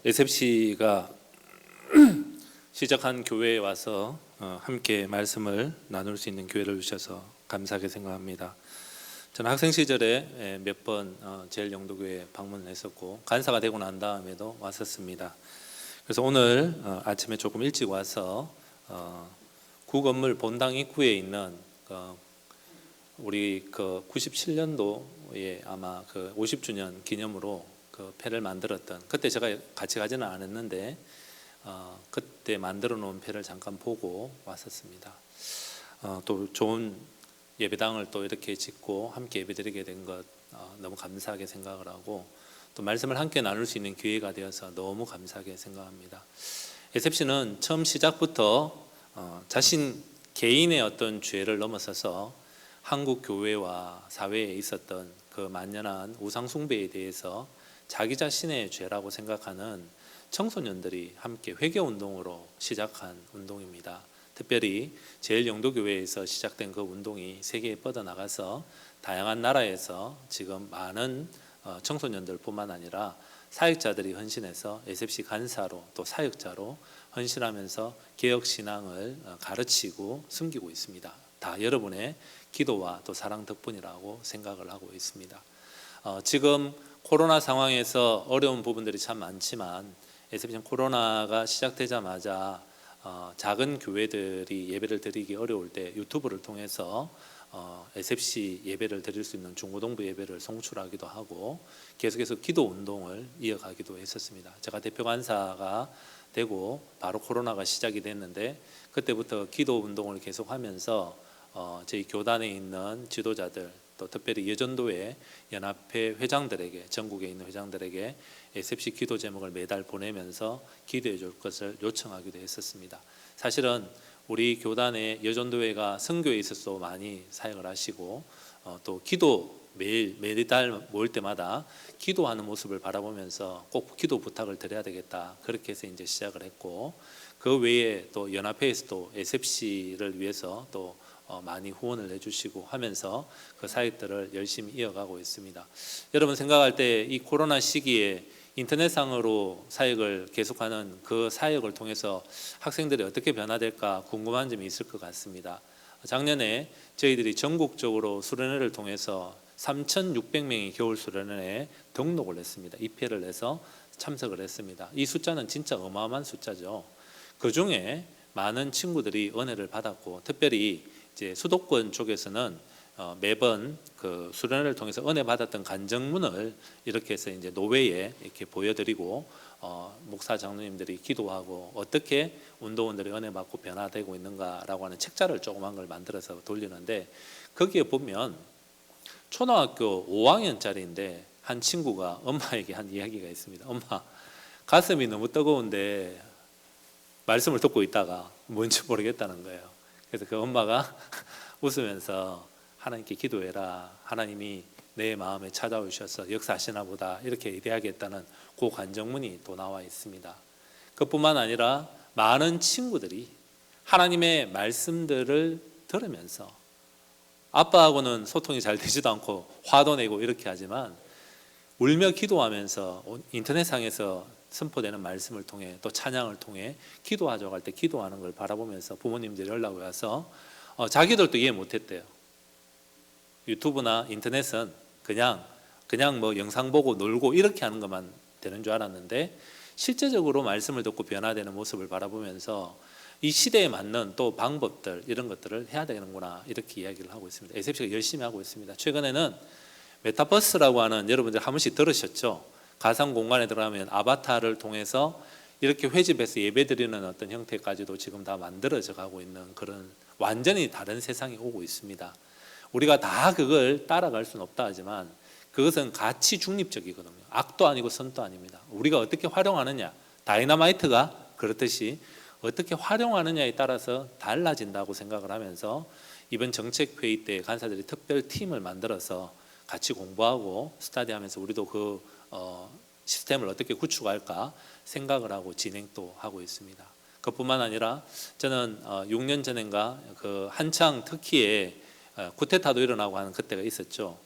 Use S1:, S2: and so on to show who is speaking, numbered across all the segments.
S1: SFC가 시작한 교회에 와서 함께 말씀을 나눌 수 있는 기회를 주셔서 감사하게 생각합니다. 저는 학생 시절에 몇 번 제일영도교회 방문을 했었고 간사가 되고 난 다음에도 왔었습니다. 그래서 오늘 아침에 조금 일찍 와서 구 건물 본당 입구에 있는 우리 97년도에 아마 50주년 기념으로 패를 만들었던, 그때 제가 같이 가지는 않았는데 그때 만들어 놓은 패를 잠깐 보고 왔었습니다. 또 좋은 예배당을 또 이렇게 짓고 함께 예배드리게 된 것 너무 감사하게 생각을 하고, 또 말씀을 함께 나눌 수 있는 기회가 되어서 너무 감사하게 생각합니다. SFC는 처음 시작부터 자신 개인의 어떤 죄를 넘어서서 한국 교회와 사회에 있었던 그 만연한 우상 숭배에 대해서 자기 자신의 죄라고 생각하는 청소년들이 함께 회개 운동으로 시작한 운동입니다. 특별히 제일영도교회에서 시작된 그 운동이 세계에 뻗어나가서 다양한 나라에서 지금 많은 청소년들뿐만 아니라 사역자들이 헌신해서 SFC 간사로 또 사역자로 헌신하면서 개혁신앙을 가르치고 숨기고 있습니다. 다 여러분의 기도와 또 사랑 덕분이라고 생각을 하고 있습니다. 지금 코로나 상황에서 어려운 부분들이 참 많지만 SFC는 코로나가 시작되자마자 작은 교회들이 예배를 드리기 어려울 때 유튜브를 통해서 SFC 예배를 드릴 수 있는 중고등부 예배를 송출하기도 하고 계속해서 기도 운동을 이어가기도 했었습니다. 제가 대표 간사가 되고 바로 코로나가 시작이 됐는데 그때부터 기도 운동을 계속하면서 저희 교단에 있는 지도자들, 또 특별히 여전도회 연합회 회장들에게, 전국에 있는 회장들에게 SFC 기도 제목을 매달 보내면서 기도해 줄 것을 요청하기도 했었습니다. 사실은 우리 교단의 여전도회가 선교에 있어서 많이 사역을 하시고 또 기도 매달 모일 때마다 기도하는 모습을 바라보면서 꼭 기도 부탁을 드려야 되겠다, 그렇게 해서 이제 시작을 했고, 그 외에 또 연합회에서도 SFC를 위해서 또 많이 후원을 해주시고 하면서 그 사역들을 열심히 이어가고 있습니다. 여러분 생각할 때 이 코로나 시기에 인터넷상으로 사역을 계속하는 그 사역을 통해서 학생들이 어떻게 변화될까 궁금한 점이 있을 것 같습니다. 작년에 저희들이 전국적으로 수련회를 통해서 3,600명이 겨울 수련회에 등록을 했습니다. 입회를 해서 참석을 했습니다. 이 숫자는 진짜 어마어마한 숫자죠. 그 중에 많은 친구들이 은혜를 받았고, 특별히 이제 수도권 쪽에서는 매번 그 수련회를 통해서 은혜 받았던 간증문을 이렇게 해서 이제 노회에 이렇게 보여드리고 목사 장로님들이 기도하고 어떻게 운동원들이 은혜 받고 변화되고 있는가라고 하는 책자를 조그만 걸 만들어서 돌리는데, 거기에 보면 초등학교 5학년짜리인데 한 친구가 엄마에게 한 이야기가 있습니다. 엄마, 가슴이 너무 뜨거운데 말씀을 듣고 있다가 뭔지 모르겠다는 거예요. 그래서 그 엄마가 웃으면서 하나님께 기도해라, 하나님이 내 마음에 찾아오셔서 역사하시나 보다, 이렇게 이야기했다는 그 간증문이 또 나와 있습니다. 그뿐만 아니라 많은 친구들이 하나님의 말씀들을 들으면서 아빠하고는 소통이 잘 되지도 않고 화도 내고 이렇게 하지만 울며 기도하면서 인터넷상에서 선포되는 말씀을 통해 또 찬양을 통해 기도하자고 할 때 기도하는 걸 바라보면서 부모님들이 연락이 와서 자기들도 이해 못했대요. 유튜브나 인터넷은 그냥 뭐 영상 보고 놀고 이렇게 하는 것만 되는 줄 알았는데 실제적으로 말씀을 듣고 변화되는 모습을 바라보면서 이 시대에 맞는 또 방법들, 이런 것들을 해야 되는구나, 이렇게 이야기를 하고 있습니다. SFC가 열심히 하고 있습니다. 최근에는 메타버스라고 하는, 여러분들 한 번씩 들으셨죠? 가상 공간에 들어가면 아바타를 통해서 이렇게 회집해서 예배드리는 어떤 형태까지도 지금 다 만들어져 가고 있는 그런 완전히 다른 세상이 오고 있습니다. 우리가 다 그걸 따라갈 수는 없다 하지만 그것은 가치 중립적이거든요. 악도 아니고 선도 아닙니다. 우리가 어떻게 활용하느냐, 다이너마이트가 그렇듯이 어떻게 활용하느냐에 따라서 달라진다고 생각을 하면서 이번 정책회의 때 간사들이 특별 팀을 만들어서 같이 공부하고 스터디하면서 우리도 그 시스템을 어떻게 구축할까 생각을 하고 진행도 하고 있습니다. 그뿐만 아니라 저는 6년 전인가 그 한창 터키에 쿠데타도 일어나고 하는 그때가 있었죠.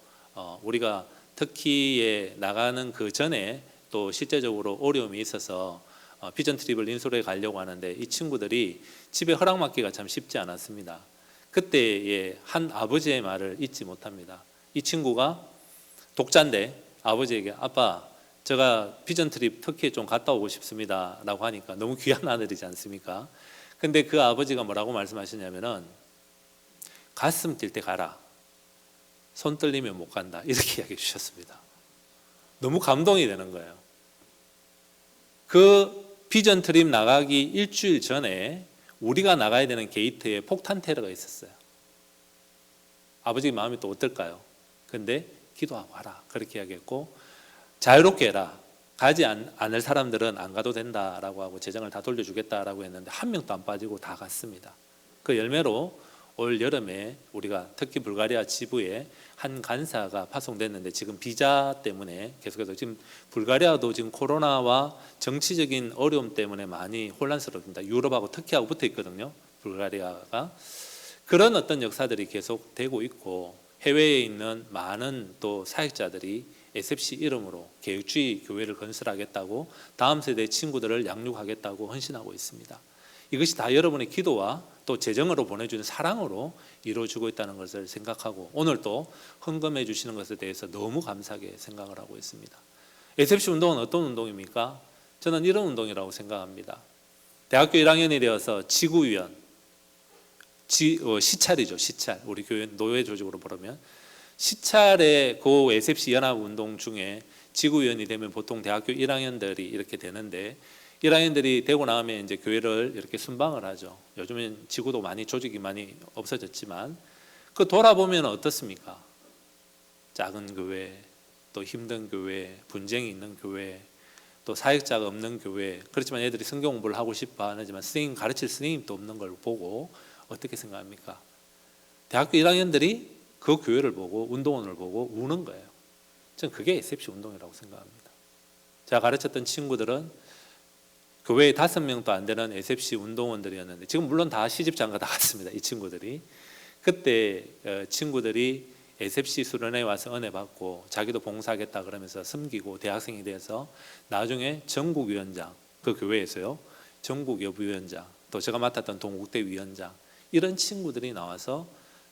S1: 우리가 터키에 나가는 그 전에 또 실제적으로 어려움이 있어서 비전 트립을 린소로에 가려고 하는데 이 친구들이 집에 허락 받기가 참 쉽지 않았습니다. 그때의 한 아버지의 말을 잊지 못합니다. 이 친구가 독자인데 아버지에게 아빠 제가 비전 트립 터키에 좀 갔다 오고 싶습니다 라고 하니까 너무 귀한 아들이지 않습니까? 근데 그 아버지가 뭐라고 말씀하시냐면은 가슴 뛸 때 가라, 손 떨리면 못 간다, 이렇게 이야기해 주셨습니다. 너무 감동이 되는 거예요. 그 비전 트립 나가기 일주일 전에 우리가 나가야 되는 게이트에 폭탄 테러가 있었어요. 아버지 마음이 또 어떨까요? 근데 기도하고 와라 그렇게 이야기했고, 자유롭게 해라, 가지 않을 사람들은 안 가도 된다라고 하고 재정을 다 돌려주겠다라고 했는데 한 명도 안 빠지고 다 갔습니다. 그 열매로 올 여름에 우리가 터키 불가리아 지부에 한 간사가 파송됐는데 지금 비자 때문에 계속해서 지금 불가리아도 지금 코로나와 정치적인 어려움 때문에 많이 혼란스럽습니다. 유럽하고 터키하고 붙어 있거든요. 불가리아가. 그런 어떤 역사들이 계속 되고 있고, 해외에 있는 많은 또 사역자들이 SFC 이름으로 계획주의 교회를 건설하겠다고, 다음 세대 친구들을 양육하겠다고 헌신하고 있습니다. 이것이 다 여러분의 기도와 또 재정으로 보내주는 사랑으로 이루어지고 있다는 것을 생각하고, 오늘 또 헌금해 주시는 것에 대해서 너무 감사하게 생각을 하고 있습니다. SFC 운동은 어떤 운동입니까? 저는 이런 운동이라고 생각합니다. 대학교 1학년이 되어서 지구위원, 시찰이죠. 시찰. 우리 교회 노예 조직으로 보면 시찰의 그 SFC 연합운동 중에 지구위원이 되면 보통 대학교 1학년들이 이렇게 되는데, 1학년들이 되고 나면 이제 교회를 이렇게 순방을 하죠. 요즘엔 지구도 많이 조직이 많이 없어졌지만 그 돌아보면 어떻습니까? 작은 교회, 또 힘든 교회, 분쟁이 있는 교회, 또 사역자가 없는 교회, 그렇지만 애들이 성경 공부를 하고 싶어 하지만 선생님 가르칠 선생님도 없는 걸 보고 어떻게 생각합니까? 대학교 1학년들이 그 교회를 보고 운동원을 보고 우는 거예요. 저는 그게 SFC 운동이라고 생각합니다. 제가 가르쳤던 친구들은 교회에 5명도 안 되는 SFC 운동원들이었는데 지금 물론 다 시집장가 다 갔습니다. 이 친구들이. 그때 친구들이 SFC 수련회에 와서 은혜 받고 자기도 봉사하겠다 그러면서 섬기고 대학생이 돼서 나중에 전국위원장, 그 교회에서요, 전국여부위원장, 또 제가 맡았던 동국대 위원장, 이런 친구들이 나와서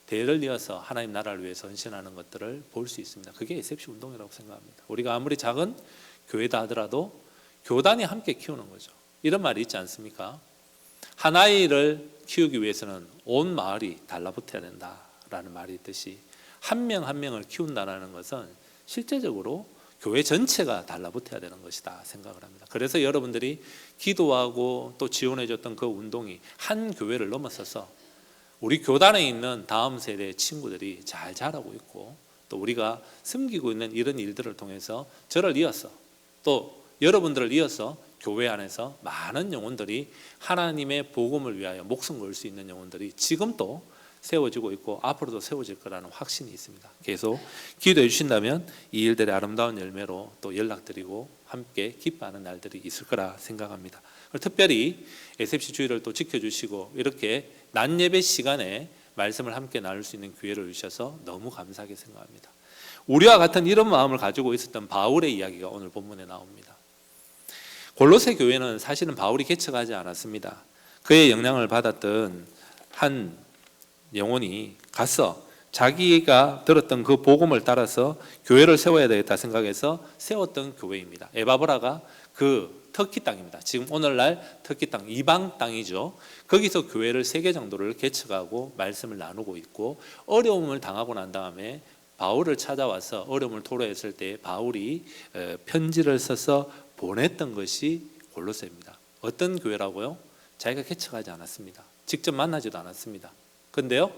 S1: 대를 이어서 하나님 나라를 위해서 헌신하는 것들을 볼 수 있습니다. 그게 SFC 운동이라고 생각합니다. 우리가 아무리 작은 교회다 하더라도 교단이 함께 키우는 거죠. 이런 말이 있지 않습니까? 한 아이를 키우기 위해서는 온 마을이 달라붙어야 된다라는 말이 있듯이 한 명 한 명을 키운다는 것은 실제적으로 교회 전체가 달라붙어야 되는 것이다 생각을 합니다. 그래서 여러분들이 기도하고 또 지원해 줬던 그 운동이 한 교회를 넘어서서 우리 교단에 있는 다음 세대의 친구들이 잘 자라고 있고, 또 우리가 섬기고 있는 이런 일들을 통해서 저를 이어서 또 여러분들을 이어서 교회 안에서 많은 영혼들이 하나님의 복음을 위하여 목숨 걸 수 있는 영혼들이 지금도 세워지고 있고 앞으로도 세워질 거라는 확신이 있습니다. 계속 기도해 주신다면 이 일들의 아름다운 열매로 또 연락드리고 함께 기뻐하는 날들이 있을 거라 생각합니다. 특별히 SFC 주일을 또 지켜주시고 이렇게 낮 예배 시간에 말씀을 함께 나눌 수 있는 기회를 주셔서 너무 감사하게 생각합니다. 우리와 같은 이런 마음을 가지고 있었던 바울의 이야기가 오늘 본문에 나옵니다. 골로새 교회는 사실은 바울이 개척하지 않았습니다. 그의 영향을 받았던 한 영혼이 가서 자기가 들었던 그 복음을 따라서 교회를 세워야 되겠다 생각해서 세웠던 교회입니다. 에바브라가 그 터키 땅입니다. 지금 오늘날 터키 땅, 이방 땅이죠. 거기서 교회를 3개 정도를 개척하고 말씀을 나누고 있고, 어려움을 당하고 난 다음에 바울을 찾아와서 어려움을 토로했을 때 바울이 편지를 써서 보냈던 것이 골로새입니다. 어떤 교회라고요? 자기가 개척하지 않았습니다. 직접 만나지도 않았습니다. 그런데요,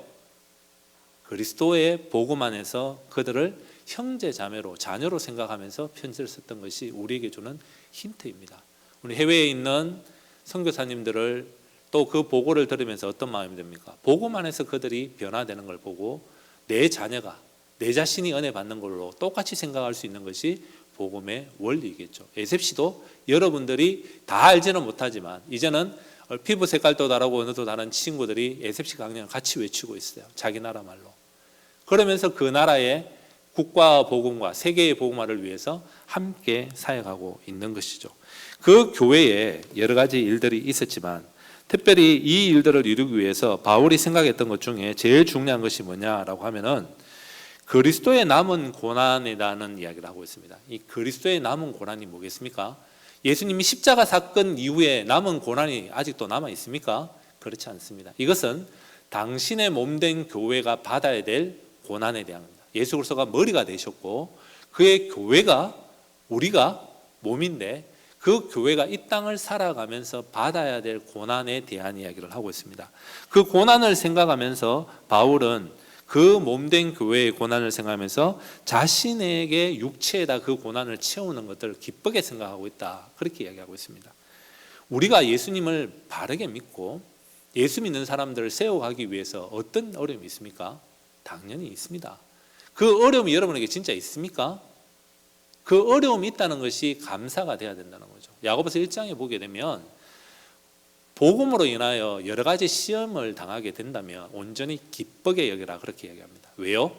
S1: 그리스도의 복음 안에서 그들을 형제 자매로 자녀로 생각하면서 편지를 썼던 것이 우리에게 주는 힌트입니다. 우리 해외에 있는 선교사님들을 또 그 보고를 들으면서 어떤 마음이 듭니까? 복음 안에서 그들이 변화되는 걸 보고 내 자녀가, 내 자신이 은혜 받는 걸로 똑같이 생각할 수 있는 것이 복음의 원리이겠죠. SFC도 여러분들이 다 알지는 못하지만 이제는 피부 색깔도 다르고 언어도 다른 친구들이 SFC 강령을 같이 외치고 있어요. 자기 나라 말로. 그러면서 그 나라의 국가 복음과 세계의 복음화를 위해서 함께 사역하고 있는 것이죠. 그 교회에 여러 가지 일들이 있었지만 특별히 이 일들을 이루기 위해서 바울이 생각했던 것 중에 제일 중요한 것이 뭐냐라고 하면은 그리스도의 남은 고난에 대한 이야기를 하고 있습니다. 이 그리스도의 남은 고난이 뭐겠습니까? 예수님이 십자가 사건 이후에 남은 고난이 아직도 남아 있습니까? 그렇지 않습니다. 이것은 당신의 몸된 교회가 받아야 될 고난에 대한 겁니다. 예수 그리스도가 머리가 되셨고 그의 교회가 우리가 몸인데 그 교회가 이 땅을 살아가면서 받아야 될 고난에 대한 이야기를 하고 있습니다. 그 고난을 생각하면서 바울은 그 몸된 교회의 고난을 생각하면서 자신에게 육체에다 그 고난을 채우는 것들을 기쁘게 생각하고 있다. 그렇게 이야기하고 있습니다. 우리가 예수님을 바르게 믿고 예수 믿는 사람들을 세워가기 위해서 어떤 어려움이 있습니까? 당연히 있습니다. 그 어려움이 여러분에게 진짜 있습니까? 그 어려움이 있다는 것이 감사가 돼야 된다는 거죠. 야고보서 1장에 보게 되면 복음으로 인하여 여러 가지 시험을 당하게 된다면 온전히 기쁘게 여기라 그렇게 이야기합니다. 왜요?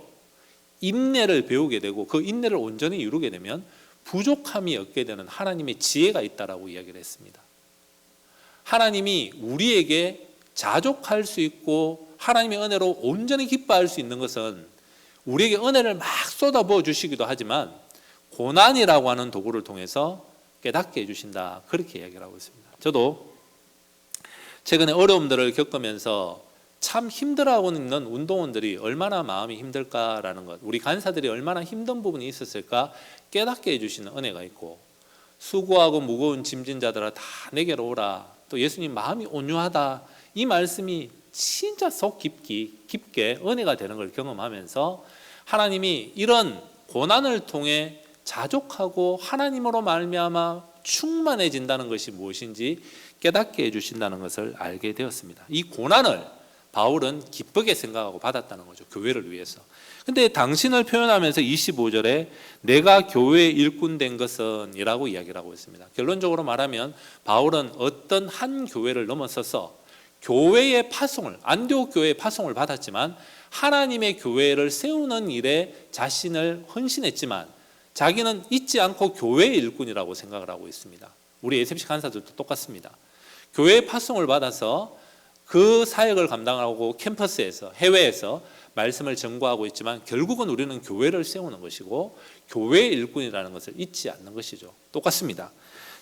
S1: 인내를 배우게 되고 그 인내를 온전히 이루게 되면 부족함이 없게 되는 하나님의 지혜가 있다라고 이야기를 했습니다. 하나님이 우리에게 자족할 수 있고 하나님의 은혜로 온전히 기뻐할 수 있는 것은 우리에게 은혜를 막 쏟아부어 주시기도 하지만 고난이라고 하는 도구를 통해서 깨닫게 해주신다. 그렇게 이야기를 하고 있습니다. 저도 최근에 어려움들을 겪으면서 참 힘들어하고 있는 운동원들이 얼마나 마음이 힘들까라는 것, 우리 간사들이 얼마나 힘든 부분이 있었을까 깨닫게 해주시는 은혜가 있고, 수고하고 무거운 짐진 자들아 다 내게로 오라, 또 예수님 마음이 온유하다, 이 말씀이 진짜 속 깊게 은혜가 되는 걸 경험하면서 하나님이 이런 고난을 통해 자족하고 하나님으로 말미암아 충만해진다는 것이 무엇인지 깨닫게 해주신다는 것을 알게 되었습니다. 이 고난을 바울은 기쁘게 생각하고 받았다는 거죠. 교회를 위해서. 근데 당신을 표현하면서 25절에 내가 교회의 일꾼 된 것은 이라고 이야기를 하고 있습니다. 결론적으로 말하면 바울은 어떤 한 교회를 넘어서서 교회의 파송을, 안디옥 교회의 파송을 받았지만 하나님의 교회를 세우는 일에 자신을 헌신했지만 자기는 잊지 않고 교회의 일꾼이라고 생각을 하고 있습니다. 우리 SFC 간사들도 똑같습니다. 교회의 파송을 받아서 그 사역을 감당하고 캠퍼스에서, 해외에서 말씀을 전거하고 있지만 결국은 우리는 교회를 세우는 것이고 교회의 일꾼이라는 것을 잊지 않는 것이죠. 똑같습니다.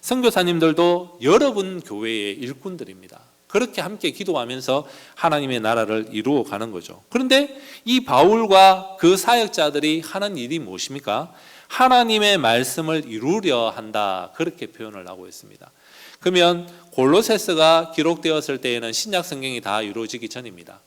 S1: 선교사님들도 여러분 교회의 일꾼들입니다. 그렇게 함께 기도하면서 하나님의 나라를 이루어가는 거죠. 그런데 이 바울과 그 사역자들이 하는 일이 무엇입니까? 하나님의 말씀을 이루려 한다. 그렇게 표현을 하고 있습니다. 그러면 골로새서가 기록되었을 때에는 신약 성경이 다 이루어지기 전입니다.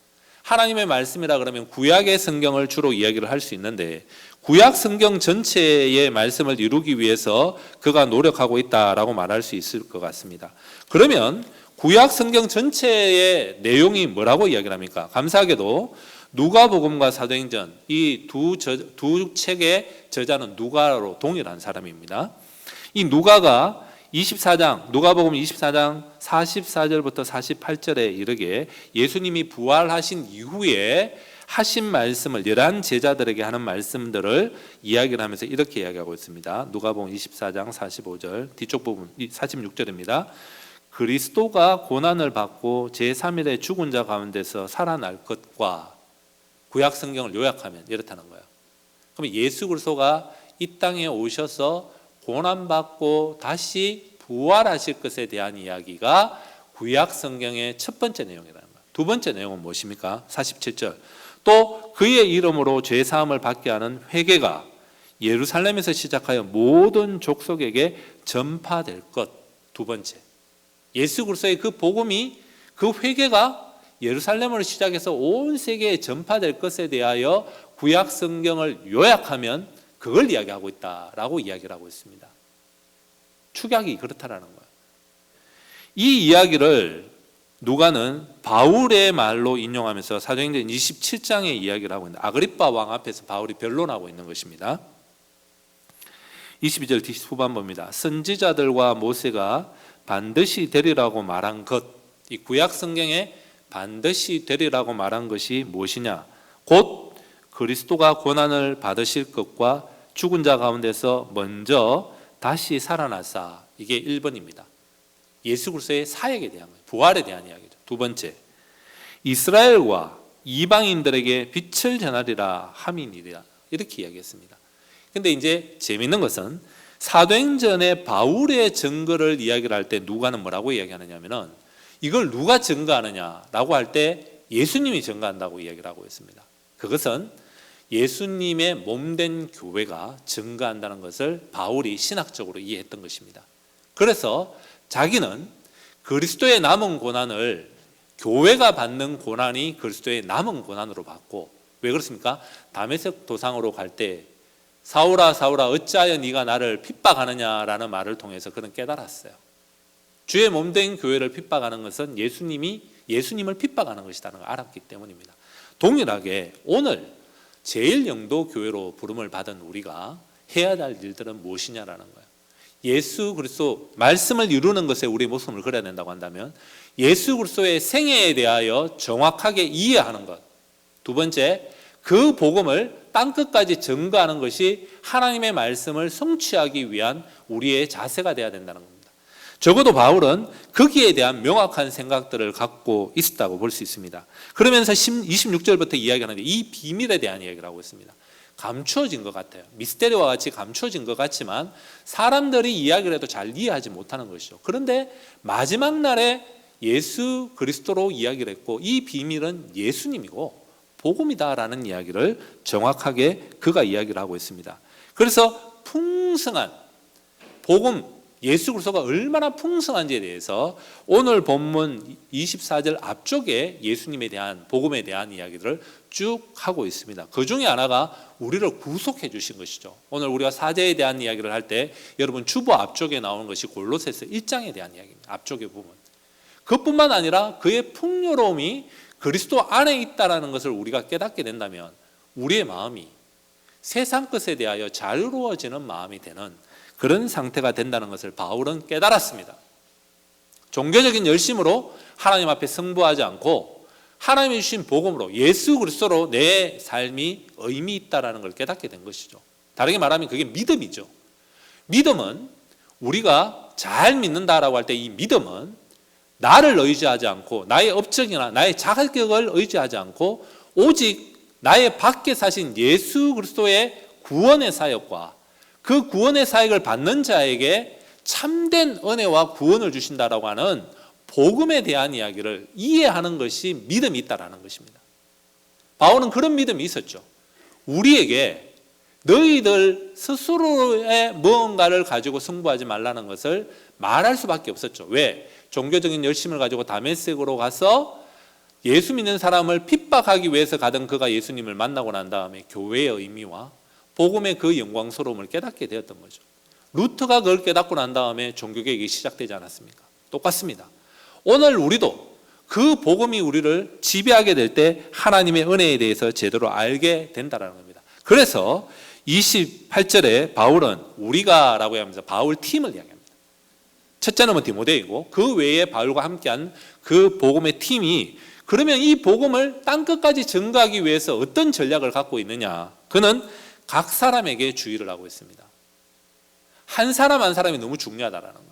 S1: 하나님의 말씀이라 그러면 구약의 성경을 주로 이야기를 할 수 있는데 구약 성경 전체의 말씀을 이루기 위해서 그가 노력하고 있다라고 말할 수 있을 것 같습니다. 그러면 구약 성경 전체의 내용이 뭐라고 이야기를 합니까? 감사하게도 누가복음과 사도행전 이 두 책의 저자는 누가로 동일한 사람입니다. 이 누가가 24장, 누가복음 24장 44절부터 48절에 이르게 예수님이 부활하신 이후에 하신 말씀을 11 제자들에게 하는 말씀들을 이야기를 하면서 이렇게 이야기하고 있습니다. 누가복음 24장 45절 뒤쪽 부분 46절입니다. 그리스도가 고난을 받고 제3일에 죽은 자 가운데서 살아날 것과 구약 성경을 요약하면 이렇다는 거예요. 그럼 예수 그리스도가 이 땅에 오셔서 고난받고 다시 부활하실 것에 대한 이야기가 구약 성경의 첫 번째 내용이라는 거예요. 두 번째 내용은 무엇입니까? 47절. 또 그의 이름으로 죄사함을 받게 하는 회개가 예루살렘에서 시작하여 모든 족속에게 전파될 것. 두 번째. 예수 그리스도의 그 복음이, 그 회개가 예루살렘으로 시작해서 온 세계에 전파될 것에 대하여 구약 성경을 요약하면 그걸 이야기하고 있다라고 이야기를 하고 있습니다. 축약이 그렇다라는 거예요. 이 이야기를 누가는 바울의 말로 인용하면서 사도행전 27장의 이야기를 하고 있는데 아그리빠 왕 앞에서 바울이 변론하고 있는 것입니다. 22절 후반부입니다. 선지자들과 모세가 반드시 되리라고 말한 것, 이 구약 성경에 반드시 되리라고 말한 것이 무엇이냐? 곧 그리스도가 고난을 받으실 것과 죽은 자 가운데서 먼저 다시 살아나사, 이게 1번입니다. 예수 그리스도의 사역에 대한 거예요. 부활에 대한 이야기죠. 두 번째, 이스라엘과 이방인들에게 빛을 전하리라 함이니라, 이렇게 이야기했습니다. 근데 이제 재미있는 것은 사도행전의 바울의 증거를 이야기를 할 때 누가는 뭐라고 이야기하느냐면은, 이걸 누가 증거하느냐라고 할 때 예수님이 증거한다고 이야기를 하고 있습니다. 그것은 예수님의 몸된 교회가 증거한다는 것을 바울이 신학적으로 이해했던 것입니다. 그래서 자기는 그리스도의 남은 고난을, 교회가 받는 고난이 그리스도의 남은 고난으로 받고, 왜 그렇습니까? 다메섹 도상으로 갈 때 사울아 사울아 어찌하여 네가 나를 핍박하느냐라는 말을 통해서 그는 깨달았어요. 주의 몸된 교회를 핍박하는 것은 예수님을 핍박하는 것이라는 걸 알았기 때문입니다. 동일하게 오늘 제1영도 교회로 부름을 받은 우리가 해야 할 일들은 무엇이냐라는 거예요. 예수 그리스도 말씀을 이루는 것에 우리의 모습을 걸어야 된다고 한다면 예수 그리스도의 생애에 대하여 정확하게 이해하는 것, 두 번째, 그 복음을 땅끝까지 증거하는 것이 하나님의 말씀을 성취하기 위한 우리의 자세가 되어야 된다는 겁니다. 적어도 바울은 거기에 대한 명확한 생각들을 갖고 있었다고 볼 수 있습니다. 그러면서 26절부터 이야기하는데 이 비밀에 대한 이야기를 하고 있습니다. 감추어진 것 같아요. 미스테리와 같이 감추어진 것 같지만 사람들이 이야기를 해도 잘 이해하지 못하는 것이죠. 그런데 마지막 날에 예수 그리스도로 이야기를 했고, 이 비밀은 예수님이고 복음이다라는 이야기를 정확하게 그가 이야기를 하고 있습니다. 그래서 풍성한 복음, 예수 그리스도가 얼마나 풍성한지에 대해서 오늘 본문 24절 앞쪽에 예수님에 대한, 복음에 대한 이야기들을 쭉 하고 있습니다. 그 중에 하나가 우리를 구속해 주신 것이죠. 오늘 우리가 사제에 대한 이야기를 할 때 여러분 주보 앞쪽에 나오는 것이 골로새서 1장에 대한 이야기입니다. 앞쪽의 부분. 그뿐만 아니라 그의 풍요로움이 그리스도 안에 있다는 것을 우리가 깨닫게 된다면 우리의 마음이 세상 것에 대하여 자유로워지는 마음이 되는 그런 상태가 된다는 것을 바울은 깨달았습니다. 종교적인 열심으로 하나님 앞에 승부하지 않고 하나님이 주신 복음으로 예수 그리스도로 내 삶이 의미 있다는 걸 깨닫게 된 것이죠. 다르게 말하면 그게 믿음이죠. 믿음은 우리가 잘 믿는다라고 할 때 이 믿음은 나를 의지하지 않고 나의 업적이나 나의 자격을 의지하지 않고 오직 나의 밖에 사신 예수 그리스도의 구원의 사역과 그 구원의 사역을 받는 자에게 참된 은혜와 구원을 주신다라고 하는 복음에 대한 이야기를 이해하는 것이 믿음이 있다라는 것입니다. 바울은 그런 믿음이 있었죠. 우리에게 너희들 스스로의 무언가를 가지고 승부하지 말라는 것을 말할 수밖에 없었죠. 왜? 종교적인 열심을 가지고 다메섹으로 가서 예수 믿는 사람을 핍박하기 위해서 가던 그가 예수님을 만나고 난 다음에 교회의 의미와 복음의 그 영광스러움을 깨닫게 되었던 거죠. 루터가 그걸 깨닫고 난 다음에 종교개혁이 시작되지 않았습니까? 똑같습니다. 오늘 우리도 그 복음이 우리를 지배하게 될 때 하나님의 은혜에 대해서 제대로 알게 된다는 겁니다. 그래서 28절에 바울은 우리가 라고 하면서 바울 팀을 이야기합니다. 첫째는 디모데이고 그 외에 바울과 함께한 그 복음의 팀이, 그러면 이 복음을 땅끝까지 증거하기 위해서 어떤 전략을 갖고 있느냐? 그는 각 사람에게 주의를 하고 있습니다. 한 사람 한 사람이 너무 중요하다라는 거예요.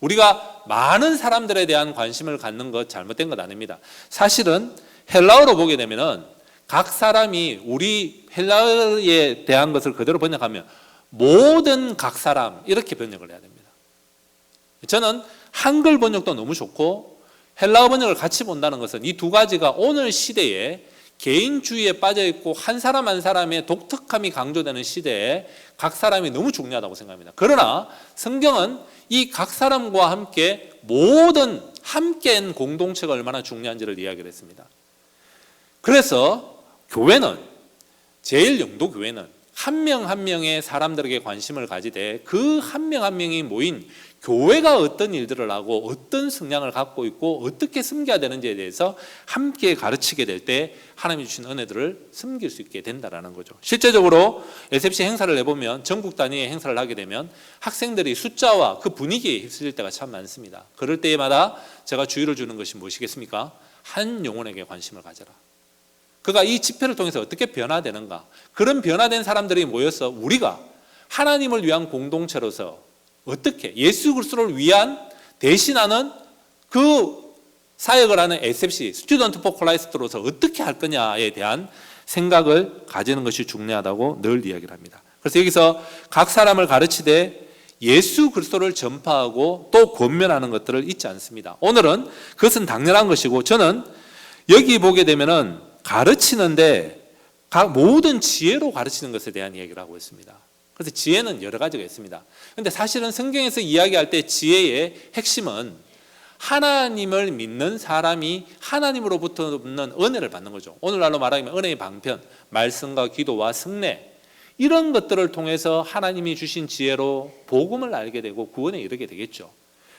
S1: 우리가 많은 사람들에 대한 관심을 갖는 것 잘못된 것 아닙니다. 사실은 헬라어로 보게 되면은 각 사람이, 우리 헬라어에 대한 것을 그대로 번역하면 모든 각 사람 이렇게 번역을 해야 됩니다. 저는 한글 번역도 너무 좋고 헬라어 번역을 같이 본다는 것은 이 두 가지가 오늘 시대에 개인주의에 빠져있고 한 사람 한 사람의 독특함이 강조되는 시대에 각 사람이 너무 중요하다고 생각합니다. 그러나 성경은 이 각 사람과 함께 모든 함께한 공동체가 얼마나 중요한지를 이야기를 했습니다. 그래서 교회는, 제1영도 교회는 한 명 한 명의 사람들에게 관심을 가지되 그 한 명 한 명이 모인 교회가 어떤 일들을 하고 어떤 성향을 갖고 있고 어떻게 섬겨야 되는지에 대해서 함께 가르치게 될 때 하나님이 주신 은혜들을 섬길 수 있게 된다는 거죠. 실제적으로 SFC 행사를 해보면, 전국 단위의 행사를 하게 되면 학생들이 숫자와 그 분위기에 휩쓸릴 때가 참 많습니다. 그럴 때마다 제가 주의를 주는 것이 무엇이겠습니까? 한 영혼에게 관심을 가져라. 그가 이 집회를 통해서 어떻게 변화되는가? 그런 변화된 사람들이 모여서 우리가 하나님을 위한 공동체로서 어떻게 예수 그리스도를 위한 대신하는 그 사역을 하는 SFC, 스튜던트 포 크라이스트로서 어떻게 할 거냐에 대한 생각을 가지는 것이 중요하다고 늘 이야기를 합니다. 그래서 여기서 각 사람을 가르치되 예수 그리스도를 전파하고 또 권면하는 것들을 잊지 않습니다. 오늘은 그것은 당연한 것이고, 저는 여기 보게 되면은 가르치는데 모든 지혜로 가르치는 것에 대한 이야기를 하고 있습니다. 그래서 지혜는 여러 가지가 있습니다. 그런데 사실은 성경에서 이야기할 때 지혜의 핵심은 하나님을 믿는 사람이 하나님으로부터 얻는 은혜를 받는 거죠. 오늘날로 말하면 은혜의 방편, 말씀과 기도와 승례, 이런 것들을 통해서 하나님이 주신 지혜로 복음을 알게 되고 구원에 이르게 되겠죠.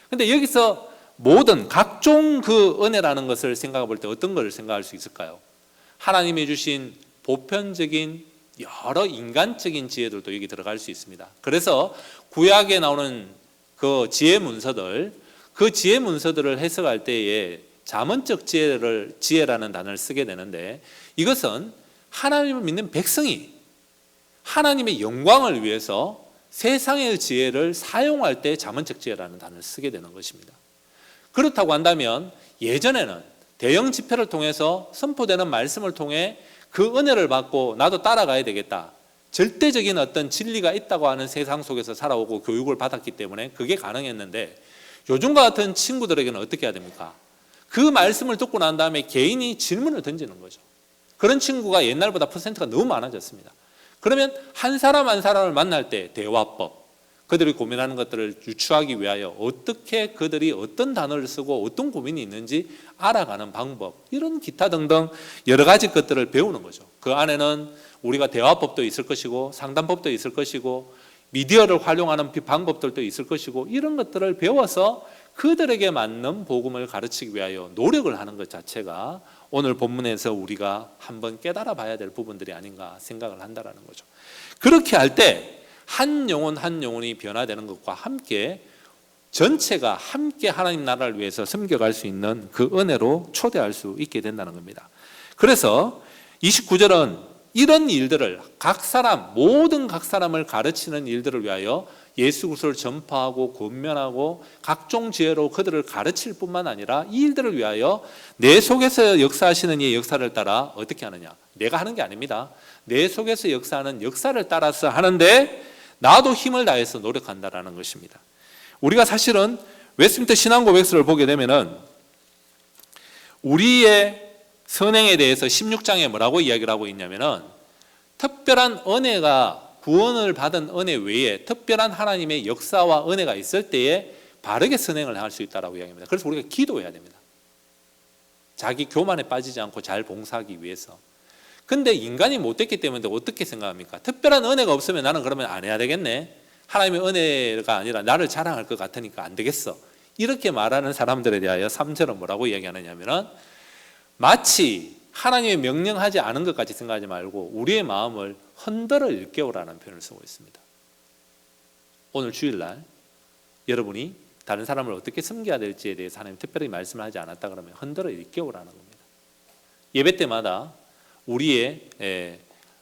S1: 그런데 여기서 모든 각종 그 은혜라는 것을 생각해 볼 때 어떤 것을 생각할 수 있을까요? 하나님이 주신 보편적인 여러 인간적인 지혜들도 여기 들어갈 수 있습니다. 그래서 구약에 나오는 그 지혜 문서들, 그 지혜 문서들을 해석할 때에 잠언적 지혜라는 단어를 쓰게 되는데, 이것은 하나님을 믿는 백성이 하나님의 영광을 위해서 세상의 지혜를 사용할 때 잠언적 지혜라는 단어를 쓰게 되는 것입니다. 그렇다고 한다면 예전에는 대형 집회를 통해서 선포되는 말씀을 통해 그 은혜를 받고 나도 따라가야 되겠다, 절대적인 어떤 진리가 있다고 하는 세상 속에서 살아오고 교육을 받았기 때문에 그게 가능했는데, 요즘과 같은 친구들에게는 어떻게 해야 됩니까? 그 말씀을 듣고 난 다음에 개인이 질문을 던지는 거죠. 그런 친구가 옛날보다 퍼센트가 너무 많아졌습니다. 그러면 한 사람 한 사람을 만날 때 대화법, 그들이 고민하는 것들을 유추하기 위하여 어떻게 그들이 어떤 단어를 쓰고 어떤 고민이 있는지 알아가는 방법, 이런 기타 등등 여러 가지 것들을 배우는 거죠. 그 안에는 우리가 대화법도 있을 것이고 상담법도 있을 것이고 미디어를 활용하는 방법들도 있을 것이고, 이런 것들을 배워서 그들에게 맞는 복음을 가르치기 위하여 노력을 하는 것 자체가 오늘 본문에서 우리가 한번 깨달아 봐야 될 부분들이 아닌가 생각을 한다는 거죠. 그렇게 할 때 한 영혼 한 영혼이 변화되는 것과 함께 전체가 함께 하나님 나라를 위해서 섬겨갈 수 있는 그 은혜로 초대할 수 있게 된다는 겁니다. 그래서 29절은 이런 일들을 모든 각 사람을 가르치는 일들을 위하여 예수 그리스도를 전파하고 권면하고 각종 지혜로 그들을 가르칠 뿐만 아니라 이 일들을 위하여 내 속에서 역사하시는 이의 역사를 따라 어떻게 하느냐, 내가 하는 게 아닙니다. 내 속에서 역사하는 역사를 따라서 하는데 나도 힘을 다해서 노력한다라는 것입니다. 우리가 사실은 웨스트민스터 신앙고백서를 보게 되면은 우리의 선행에 대해서 16장에 뭐라고 이야기를 하고 있냐면은, 특별한 은혜가, 구원을 받은 은혜 외에 특별한 하나님의 역사와 은혜가 있을 때에 바르게 선행을 할 수 있다라고 이야기합니다. 그래서 우리가 기도해야 됩니다. 자기 교만에 빠지지 않고 잘 봉사하기 위해서. 근데 인간이 못됐기 때문에 어떻게 생각합니까? 특별한 은혜가 없으면 나는 그러면 안 해야 되겠네, 하나님의 은혜가 아니라 나를 자랑할 것 같으니까 안 되겠어, 이렇게 말하는 사람들에 대하여 3절은 뭐라고 이야기하느냐면, 마치 하나님의 명령하지 않은 것까지 생각하지 말고 우리의 마음을 흔들어 일깨우라는 표현을 쓰고 있습니다. 오늘 주일날 여러분이 다른 사람을 어떻게 섬겨야 될지에 대해서 하나님 특별히 말씀을 하지 않았다 그러면 흔들어 일깨우라는 겁니다. 예배 때마다 우리의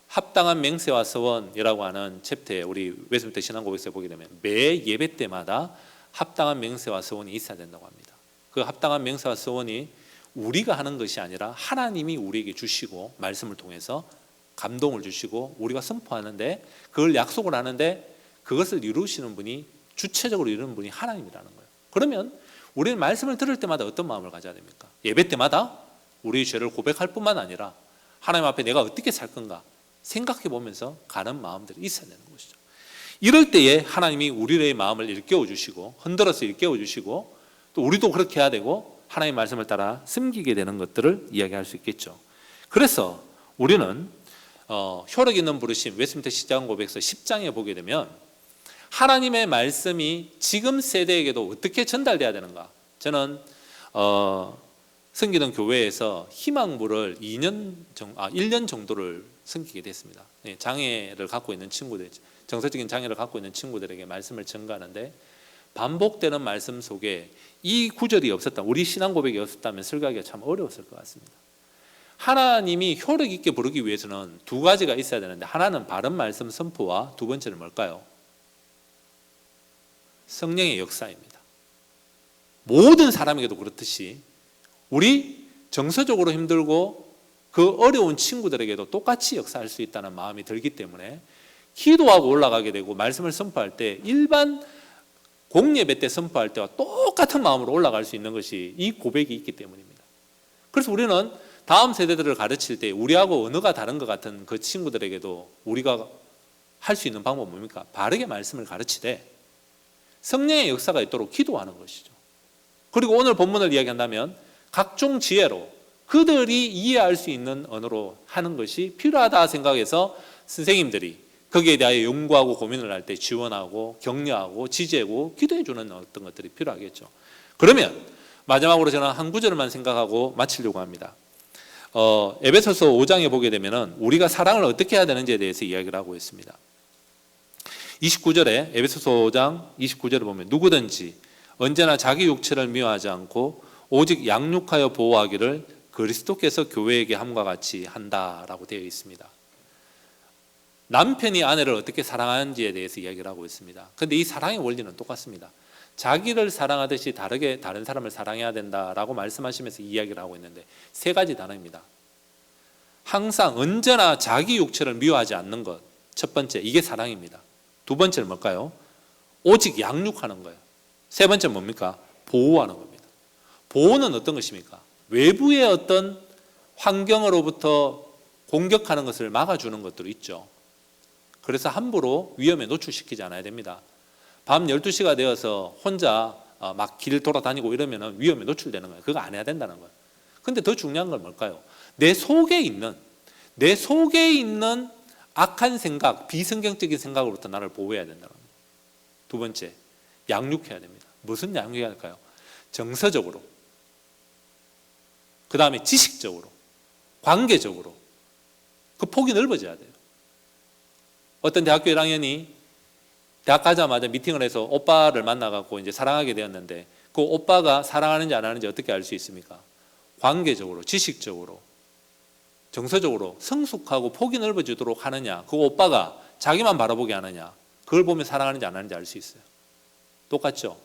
S1: 합당한 맹세와 서원이라고 하는 챕터에 우리 웨스트민스터 신앙고백서에 보게 되면 매 예배 때마다 합당한 맹세와 서원이 있어야 된다고 합니다. 그 합당한 맹세와 서원이 우리가 하는 것이 아니라 하나님이 우리에게 주시고 말씀을 통해서 감동을 주시고 우리가 선포하는데, 그걸 약속을 하는데 그것을 이루시는 분이, 주체적으로 이루는 분이 하나님이라는 거예요. 그러면 우리는 말씀을 들을 때마다 어떤 마음을 가져야 됩니까? 예배 때마다 우리의 죄를 고백할 뿐만 아니라 하나님 앞에 내가 어떻게 살 건가 생각해 보면서 가는 마음들이 있어야 되는 것이죠. 이럴 때에 하나님이 우리의 마음을 일깨워 주시고 흔들어서 일깨워 주시고, 또 우리도 그렇게 해야 되고 하나님의 말씀을 따라 섬기게 되는 것들을 이야기할 수 있겠죠. 그래서 우리는 효력 있는 부르심 웨스트민스터 신앙고백서 10장에 보게 되면 하나님의 말씀이 지금 세대에게도 어떻게 전달돼야 되는가. 저는 섬기는 교회에서 희망부를 1년 정도를 섬기게 됐습니다. 장애를 갖고 있는 친구들, 정서적인 장애를 갖고 있는 친구들에게 말씀을 전가하는데, 반복되는 말씀 속에 이 구절이 없었다, 우리 신앙 고백이 없었다면 설교하기가 참 어려웠을 것 같습니다. 하나님이 효력 있게 부르기 위해서는 두 가지가 있어야 되는데, 하나는 바른 말씀 선포와 두 번째는 뭘까요? 성령의 역사입니다. 모든 사람에게도 그렇듯이 우리 정서적으로 힘들고 그 어려운 친구들에게도 똑같이 역사할 수 있다는 마음이 들기 때문에 기도하고 올라가게 되고 말씀을 선포할 때 일반 공예배 때 선포할 때와 똑같은 마음으로 올라갈 수 있는 것이 이 고백이 있기 때문입니다. 그래서 우리는 다음 세대들을 가르칠 때 우리하고 언어가 다른 것 같은 그 친구들에게도 우리가 할 수 있는 방법은 뭡니까? 바르게 말씀을 가르치되 성령의 역사가 있도록 기도하는 것이죠. 그리고 오늘 본문을 이야기한다면 각종 지혜로 그들이 이해할 수 있는 언어로 하는 것이 필요하다 생각해서 선생님들이 거기에 대하여 연구하고 고민을 할 때 지원하고 격려하고 지지하고 기도해 주는 어떤 것들이 필요하겠죠. 그러면 마지막으로 저는 한 구절만 생각하고 마치려고 합니다. 에베소서 5장에 보게 되면 우리가 사랑을 어떻게 해야 되는지에 대해서 이야기를 하고 있습니다. 29절에 에베소서 5장 29절을 보면 누구든지 언제나 자기 육체를 미워하지 않고 오직 양육하여 보호하기를 그리스도께서 교회에게 함과 같이 한다라고 되어 있습니다. 남편이 아내를 어떻게 사랑하는지에 대해서 이야기를 하고 있습니다. 그런데 이 사랑의 원리는 똑같습니다. 자기를 사랑하듯이 다른 사람을 사랑해야 된다라고 말씀하시면서 이야기를 하고 있는데 세 가지 단어입니다. 항상 언제나 자기 육체를 미워하지 않는 것, 첫 번째 이게 사랑입니다. 두 번째는 뭘까요? 오직 양육하는 거예요. 세 번째는 뭡니까? 보호하는 겁니다. 보호는 어떤 것입니까? 외부의 어떤 환경으로부터 공격하는 것을 막아주는 것들이 있죠. 그래서 함부로 위험에 노출시키지 않아야 됩니다. 밤 12시가 되어서 혼자 막 길 돌아다니고 이러면 위험에 노출되는 거예요. 그거 안 해야 된다는 거예요. 근데 더 중요한 건 뭘까요? 내 속에 있는 악한 생각, 비성경적인 생각으로부터 나를 보호해야 된다는 거예요. 두 번째, 양육해야 됩니다. 무슨 양육해야 할까요? 정서적으로, 그 다음에 지식적으로, 관계적으로. 그 폭이 넓어져야 돼요. 어떤 대학교 1학년이 대학 가자마자 미팅을 해서 오빠를 만나갖고 이제 사랑하게 되었는데 그 오빠가 사랑하는지 안 하는지 어떻게 알 수 있습니까? 관계적으로, 지식적으로, 정서적으로 성숙하고 폭이 넓어지도록 하느냐, 그 오빠가 자기만 바라보게 하느냐, 그걸 보면 사랑하는지 안 하는지 알 수 있어요. 똑같죠?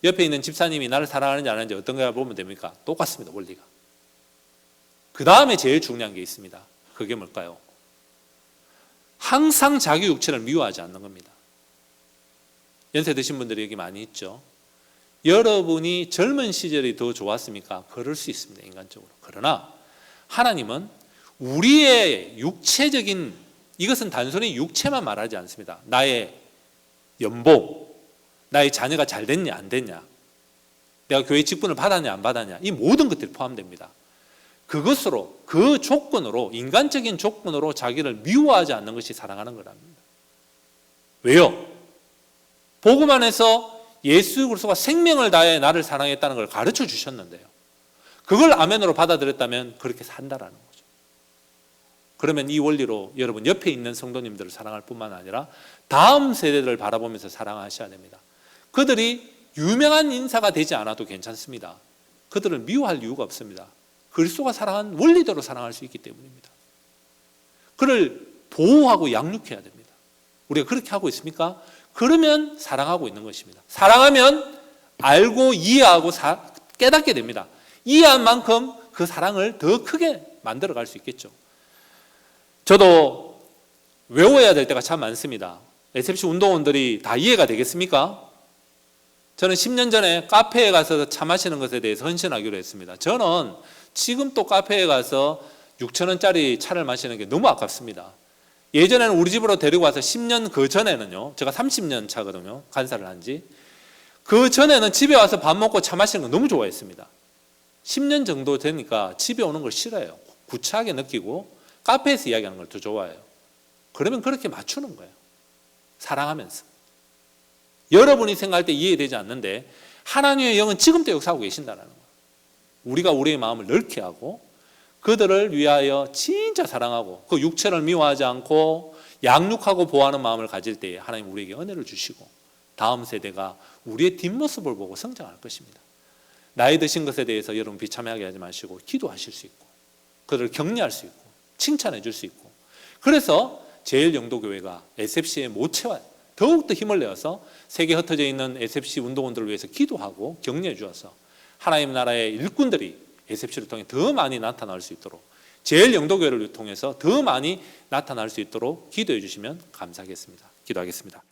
S1: 옆에 있는 집사님이 나를 사랑하는지 안 하는지 어떤 걸 보면 됩니까? 똑같습니다, 원리가. 그 다음에 제일 중요한 게 있습니다. 그게 뭘까요? 항상 자기 육체를 미워하지 않는 겁니다. 연세 드신 분들이 여기 많이 있죠. 여러분이 젊은 시절이 더 좋았습니까? 그럴 수 있습니다, 인간적으로. 그러나 하나님은 우리의 육체적인, 이것은 단순히 육체만 말하지 않습니다. 나의 연봉, 나의 자녀가 잘 됐냐 안 됐냐, 내가 교회 직분을 받았냐 안 받았냐, 이 모든 것들이 포함됩니다. 그것으로, 그 조건으로, 인간적인 조건으로 자기를 미워하지 않는 것이 사랑하는 거랍니다. 왜요? 복음 안에서 예수 그리스도가 생명을 다해 나를 사랑했다는 걸 가르쳐 주셨는데요. 그걸 아멘으로 받아들였다면 그렇게 산다라는 거죠. 그러면 이 원리로 여러분 옆에 있는 성도님들을 사랑할 뿐만 아니라 다음 세대들을 바라보면서 사랑하셔야 됩니다. 그들이 유명한 인사가 되지 않아도 괜찮습니다. 그들을 미워할 이유가 없습니다. 그리스도가 사랑한 원리대로 사랑할 수 있기 때문입니다. 그를 보호하고 양육해야 됩니다. 우리가 그렇게 하고 있습니까? 그러면 사랑하고 있는 것입니다. 사랑하면 알고 이해하고 깨닫게 됩니다. 이해한 만큼 그 사랑을 더 크게 만들어 갈 수 있겠죠. 저도 외워야 될 때가 참 많습니다. SFC 운동원들이 다 이해가 되겠습니까? 저는 10년 전에 카페에 가서 차 마시는 것에 대해서 헌신하기로 했습니다. 저는 지금 또 카페에 가서 6,000원짜리 차를 마시는 게 너무 아깝습니다. 예전에는 우리 집으로 데리고 와서 10년 그 전에는요, 제가 30년 차거든요, 간사를 한 지. 그 전에는 집에 와서 밥 먹고 차 마시는 거 너무 좋아했습니다. 10년 정도 되니까 집에 오는 걸 싫어해요. 구차하게 느끼고 카페에서 이야기하는 걸 더 좋아해요. 그러면 그렇게 맞추는 거예요. 사랑하면서. 여러분이 생각할 때 이해되지 않는데 하나님의 영은 지금도 역사하고 계신다는 거예요. 우리가 우리의 마음을 넓게 하고 그들을 위하여 진짜 사랑하고 그 육체를 미워하지 않고 양육하고 보호하는 마음을 가질 때에 하나님 우리에게 은혜를 주시고 다음 세대가 우리의 뒷모습을 보고 성장할 것입니다. 나이 드신 것에 대해서 여러분 비참하게 하지 마시고 기도하실 수 있고 그들을 격려할 수 있고 칭찬해 줄 수 있고, 그래서 제일영도교회가 SFC의 모체와 더욱더 힘을 내어서 세계에 흩어져 있는 SFC 운동원들을 위해서 기도하고 격려해 주어서 하나님 나라의 일꾼들이 SFC를 통해 더 많이 나타날 수 있도록, 제일영도교회를 통해서 더 많이 나타날 수 있도록 기도해 주시면 감사하겠습니다. 기도하겠습니다.